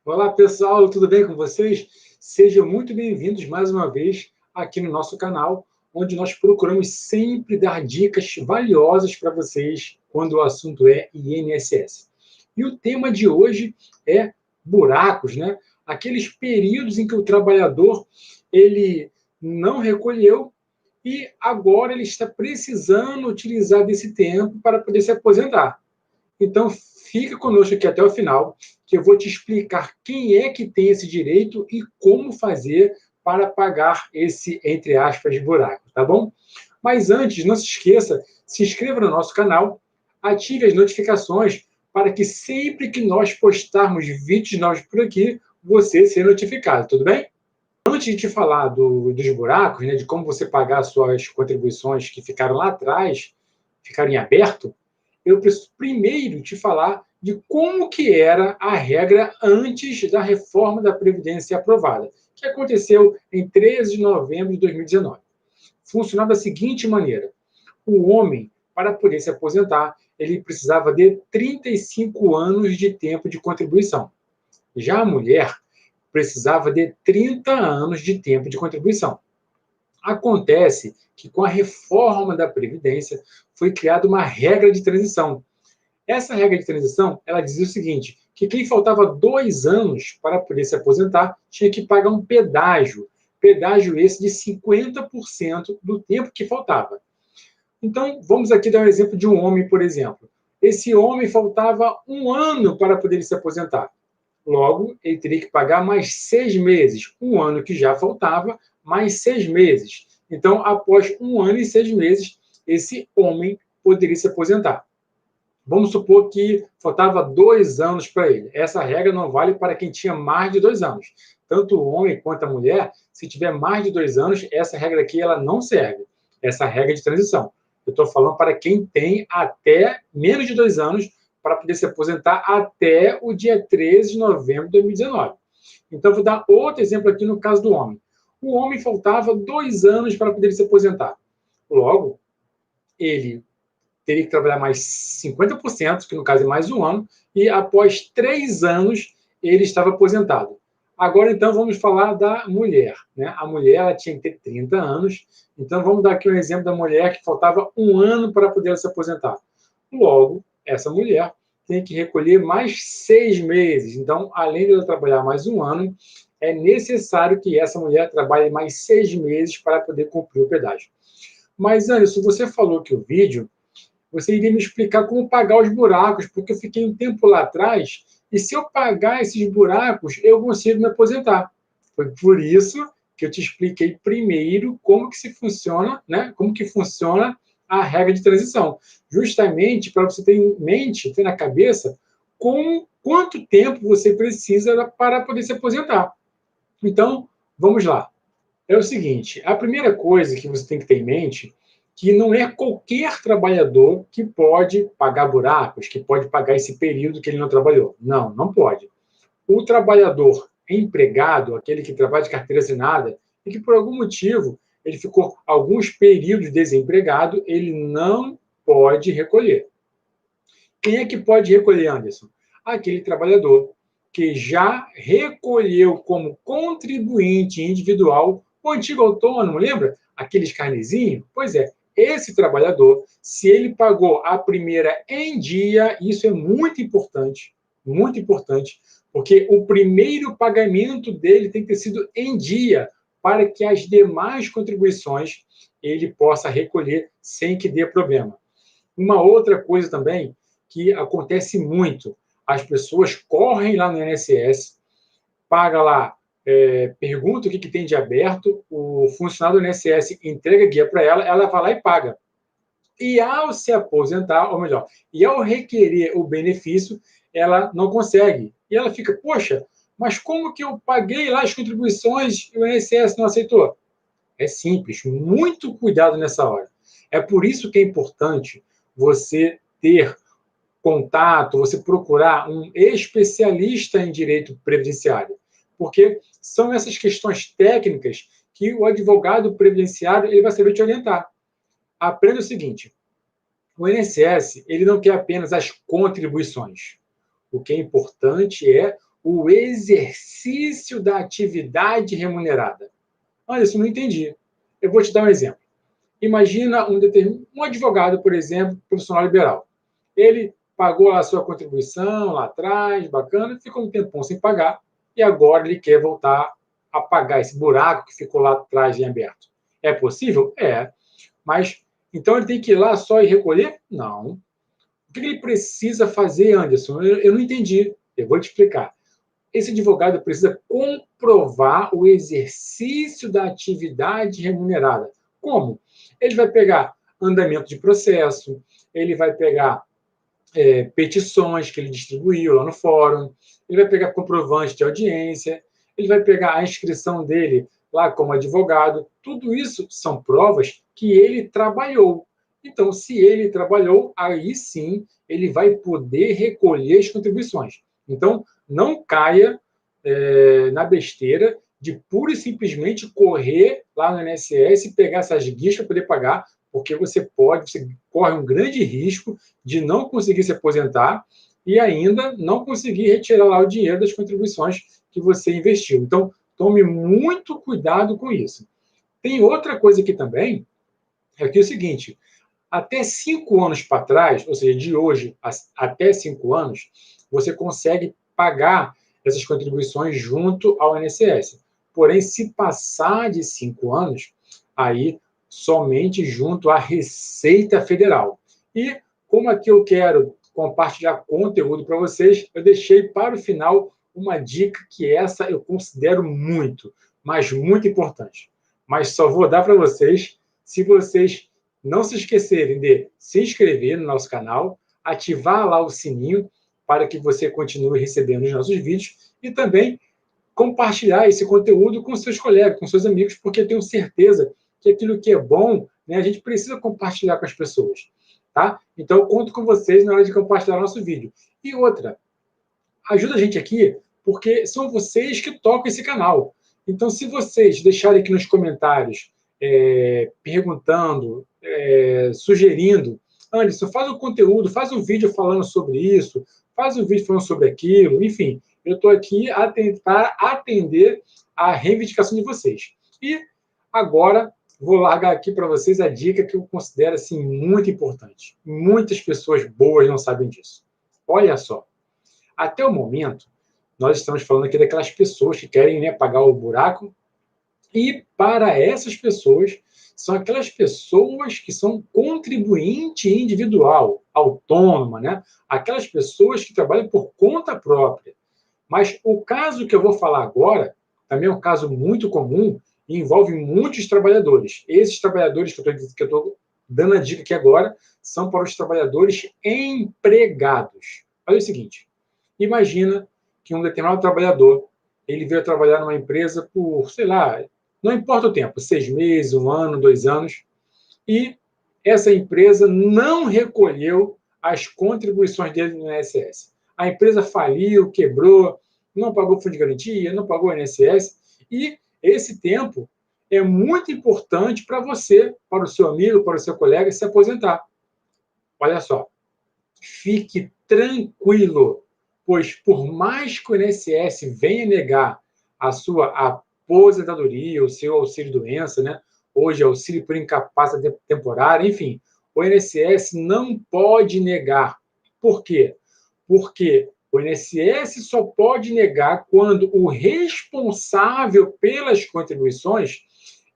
Olá, pessoal, tudo bem com vocês? Sejam muito bem-vindos mais uma vez aqui no nosso canal, onde nós procuramos sempre dar dicas valiosas para vocês quando o assunto é INSS. E o tema de hoje é buracos, né? Aqueles períodos em que o trabalhador ele não recolheu e agora ele está precisando utilizar desse tempo para poder se aposentar. Então, fica conosco aqui até o final, que eu vou te explicar quem é que tem esse direito e como fazer para pagar esse, entre aspas, buraco, tá bom? Mas antes, não se esqueça, se inscreva no nosso canal, ative as notificações para que sempre que nós postarmos vídeos novos por aqui, você seja notificado, tudo bem? Antes de te falar dos buracos, né, de como você pagar as suas contribuições que ficaram lá atrás, ficaram em aberto, eu preciso primeiro te falar de como que era a regra antes da reforma da Previdência aprovada, que aconteceu em 13 de novembro de 2019. Funcionava da seguinte maneira: o homem, para poder se aposentar, ele precisava de 35 anos de tempo de contribuição. Já a mulher precisava de 30 anos de tempo de contribuição. Acontece que, com a reforma da Previdência, foi criada uma regra de transição. Essa regra de transição, ela dizia o seguinte, que quem faltava 2 anos para poder se aposentar tinha que pagar um pedágio esse de 50% do tempo que faltava. Então, vamos aqui dar um exemplo de um homem, por exemplo. Esse homem faltava 1 ano para poder se aposentar. Logo, ele teria que pagar mais 6 meses, 1 ano que já faltava, mais 6 meses. Então, após 1 ano e 6 meses, esse homem poderia se aposentar. Vamos supor que faltava 2 anos para ele. Essa regra não vale para quem tinha mais de 2 anos. Tanto o homem quanto a mulher, se tiver mais de 2 anos, essa regra aqui ela não serve. Essa regra de transição. Eu estou falando para quem tem até menos de 2 anos para poder se aposentar até o dia 13 de novembro de 2019. Então, vou dar outro exemplo aqui no caso do homem. O homem faltava 2 anos para poder se aposentar. Logo, ele teria que trabalhar mais 50%, que no caso é mais 1 ano, e após 3 anos ele estava aposentado. Agora, então, vamos falar da mulher. Né? A mulher ela tinha que ter 30 anos, então vamos dar aqui um exemplo da mulher que faltava 1 ano para poder se aposentar. Logo, essa mulher tem que recolher mais 6 meses. Então, além de ela trabalhar mais 1 ano, é necessário que essa mulher trabalhe mais 6 meses para poder cumprir o pedágio. Mas, Anderson, você falou que o vídeo você iria me explicar como pagar os buracos, porque eu fiquei um tempo lá atrás, e se eu pagar esses buracos, eu consigo me aposentar. Foi por isso que eu te expliquei primeiro como que se funciona, né? Como que funciona a regra de transição. Justamente para você ter em mente, ter na cabeça, quanto tempo você precisa para poder se aposentar. Então, vamos lá. É o seguinte, a primeira coisa que você tem que ter em mente que não é qualquer trabalhador que pode pagar buracos, que pode pagar esse período que ele não trabalhou. Não, não pode. O trabalhador empregado, aquele que trabalha de carteira assinada, e que por algum motivo ele ficou alguns períodos desempregado, ele não pode recolher. Quem é que pode recolher, Anderson? Aquele trabalhador que já recolheu como contribuinte individual o antigo autônomo, lembra? Aqueles carnezinhos? Pois é, esse trabalhador, se ele pagou a primeira em dia, isso é muito importante, porque o primeiro pagamento dele tem que ter sido em dia, para que as demais contribuições ele possa recolher sem que dê problema. Uma outra coisa também que acontece muito, as pessoas correm lá no INSS, paga lá, pergunta o que tem de aberto, o funcionário do INSS entrega a guia para ela, ela vai lá e paga. E ao se aposentar, ou melhor, e ao requerer o benefício, ela não consegue. E ela fica, poxa, mas como que eu paguei lá as contribuições e o INSS não aceitou? É simples, muito cuidado nessa hora. É por isso que é importante você ter contato, você procurar um especialista em direito previdenciário, porque são essas questões técnicas que o advogado previdenciário ele vai saber te orientar. Aprenda o seguinte, o INSS ele não quer apenas as contribuições. O que é importante é o exercício da atividade remunerada. Anderson, não entendi. Eu vou te dar um exemplo. Imagina um advogado, por exemplo, profissional liberal. Ele pagou a sua contribuição lá atrás, bacana, ficou um tempão sem pagar, e agora ele quer voltar a pagar esse buraco que ficou lá atrás em aberto. É possível? É. Mas, então ele tem que ir lá só e recolher? Não. O que ele precisa fazer, Anderson? Eu não entendi. Eu vou te explicar. Esse advogado precisa comprovar o exercício da atividade remunerada. Como? Ele vai pegar andamento de processo, ele vai pegar petições que ele distribuiu lá no fórum, ele vai pegar comprovante de audiência, ele vai pegar a inscrição dele lá como advogado. Tudo isso são provas que ele trabalhou. Então, se ele trabalhou, aí sim ele vai poder recolher as contribuições. Então, não caia na besteira de pura e simplesmente correr lá no INSS e pegar essas guias para poder pagar, porque você corre um grande risco de não conseguir se aposentar e ainda não conseguir retirar lá o dinheiro das contribuições que você investiu. Então, tome muito cuidado com isso. Tem outra coisa aqui também, é que é o seguinte, até 5 anos para trás, ou seja, de hoje até 5 anos, você consegue pagar essas contribuições junto ao INSS. Porém, se passar de 5 anos, aí somente junto à Receita Federal. E como aqui eu quero compartilhar conteúdo para vocês, eu deixei para o final uma dica que essa eu considero muito, mas muito importante. Mas só vou dar para vocês se vocês não se esquecerem de se inscrever no nosso canal, ativar lá o sininho para que você continue recebendo os nossos vídeos e também compartilhar esse conteúdo com seus colegas, com seus amigos, porque eu tenho certeza que aquilo que é bom, né, a gente precisa compartilhar com as pessoas. Tá? Então, eu conto com vocês na hora de compartilhar nosso vídeo. E outra, ajuda a gente aqui, porque são vocês que tocam esse canal. Então, se vocês deixarem aqui nos comentários, perguntando, sugerindo, Anderson, faz um conteúdo, faz um vídeo falando sobre isso, faz um vídeo falando sobre aquilo, enfim, eu estou aqui a tentar atender a reivindicação de vocês. E agora vou largar aqui para vocês a dica que eu considero assim, muito importante. Muitas pessoas boas não sabem disso. Olha só, até o momento, nós estamos falando aqui daquelas pessoas que querem, né, pagar o buraco, e para essas pessoas, são aquelas pessoas que são contribuinte individual, autônoma, né? Aquelas pessoas que trabalham por conta própria. Mas o caso que eu vou falar agora, também é um caso muito comum e envolve muitos trabalhadores. Esses trabalhadores que eu estou dando a dica aqui agora são para os trabalhadores empregados. Olha o seguinte, imagina que um determinado trabalhador, ele veio trabalhar numa empresa por, sei lá, não importa o tempo, 6 meses, 1 ano, 2 anos, e essa empresa não recolheu as contribuições dele no INSS. A empresa faliu, quebrou, não pagou fundo de garantia, não pagou o INSS, e esse tempo é muito importante para você, para o seu amigo, para o seu colega se aposentar. Olha só, fique tranquilo, pois por mais que o INSS venha negar a sua aposentadoria, o seu auxílio-doença, né? Hoje é auxílio por incapacidade temporária, enfim, o INSS não pode negar. Por quê? Porque o INSS só pode negar quando o responsável pelas contribuições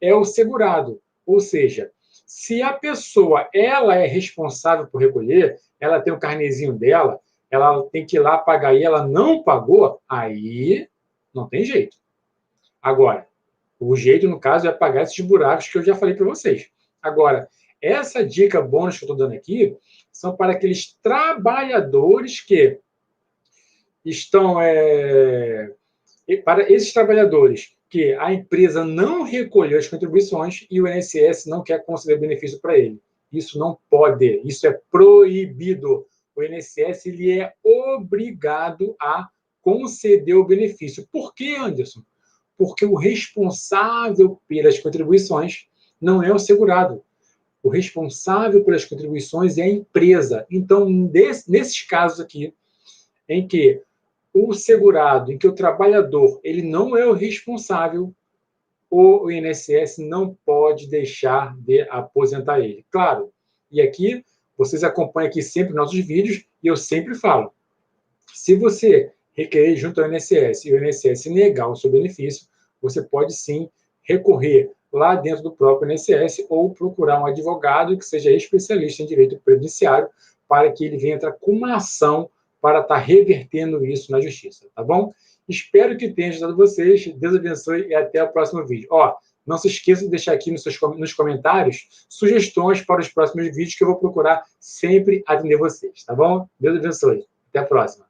é o segurado. Ou seja, se a pessoa ela é responsável por recolher, ela tem o carnezinho dela, ela tem que ir lá pagar e ela não pagou, aí não tem jeito. Agora, o jeito, no caso, é pagar esses buracos que eu já falei para vocês. Agora, essa dica bônus que eu estou dando aqui são para aqueles trabalhadores que estão... para esses trabalhadores que a empresa não recolheu as contribuições e o INSS não quer conceder benefício para ele. Isso não pode, isso é proibido. O INSS ele é obrigado a conceder o benefício. Por quê, Anderson? Porque o responsável pelas contribuições não é o segurado. O responsável pelas contribuições é a empresa. Então, nesses casos aqui, em que o segurado, em que o trabalhador ele não é o responsável, o INSS não pode deixar de aposentar ele. Claro, e aqui vocês acompanham aqui sempre nossos vídeos e eu sempre falo, se você requerer junto ao INSS e o INSS negar o seu benefício, você pode sim recorrer lá dentro do próprio INSS ou procurar um advogado que seja especialista em direito previdenciário para que ele venha entrar com uma ação para estar revertendo isso na justiça, tá bom? Espero que tenha ajudado vocês. Deus abençoe e até o próximo vídeo. Ó, não se esqueça de deixar aqui nos comentários sugestões para os próximos vídeos que eu vou procurar sempre atender vocês, tá bom? Deus abençoe. Até a próxima.